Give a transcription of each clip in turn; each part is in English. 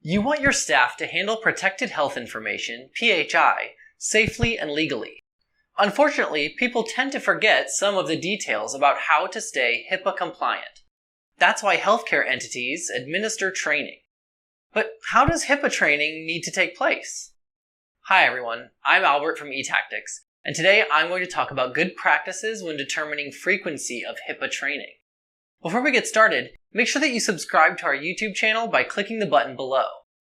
You want your staff to handle protected health information, PHI, safely and legally. Unfortunately, people tend to forget some of the details about how to stay HIPAA compliant. That's why healthcare entities administer training. But how does HIPAA training need to take place? Hi everyone, I'm Albert from eTactics, and today I'm going to talk about good practices when determining frequency of HIPAA training. Before we get started, make sure that you subscribe to our YouTube channel by clicking the button below.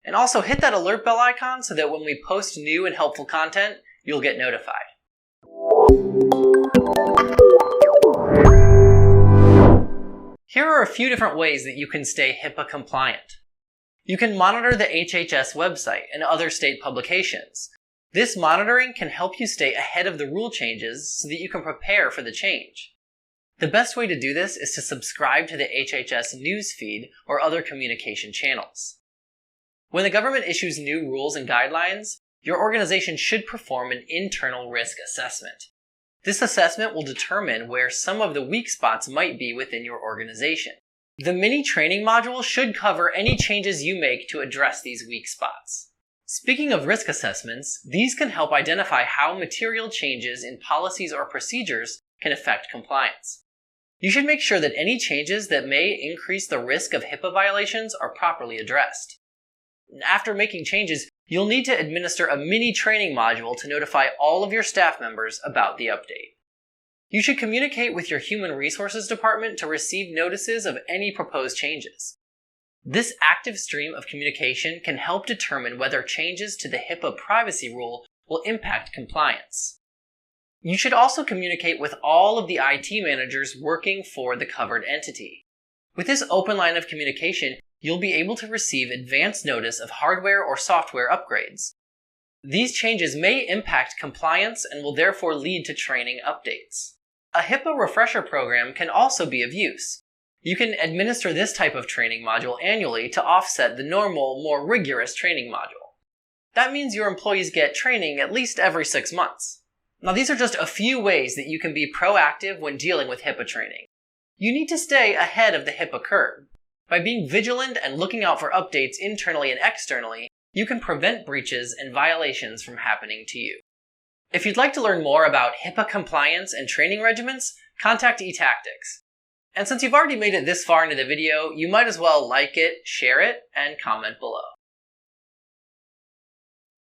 And also hit that alert bell icon so that when we post new and helpful content, you'll get notified. Here are a few different ways that you can stay HIPAA compliant. You can monitor the HHS website and other state publications. This monitoring can help you stay ahead of the rule changes so that you can prepare for the change. The best way to do this is to subscribe to the HHS news feed or other communication channels. When the government issues new rules and guidelines, your organization should perform an internal risk assessment. This assessment will determine where some of the weak spots might be within your organization. The mini training module should cover any changes you make to address these weak spots. Speaking of risk assessments, these can help identify how material changes in policies or procedures can affect compliance. You should make sure that any changes that may increase the risk of HIPAA violations are properly addressed. After making changes, you'll need to administer a mini training module to notify all of your staff members about the update. You should communicate with your Human Resources Department to receive notices of any proposed changes. This active stream of communication can help determine whether changes to the HIPAA privacy rule will impact compliance. You should also communicate with all of the IT managers working for the covered entity. With this open line of communication, you'll be able to receive advance notice of hardware or software upgrades. These changes may impact compliance and will therefore lead to training updates. A HIPAA refresher program can also be of use. You can administer this type of training module annually to offset the normal, more rigorous training module. That means your employees get training at least every 6 months. Now, these are just a few ways that you can be proactive when dealing with HIPAA training. You need to stay ahead of the HIPAA curve. By being vigilant and looking out for updates internally and externally, you can prevent breaches and violations from happening to you. If you'd like to learn more about HIPAA compliance and training regimens, contact eTactics. And since you've already made it this far into the video, you might as well like it, share it, and comment below.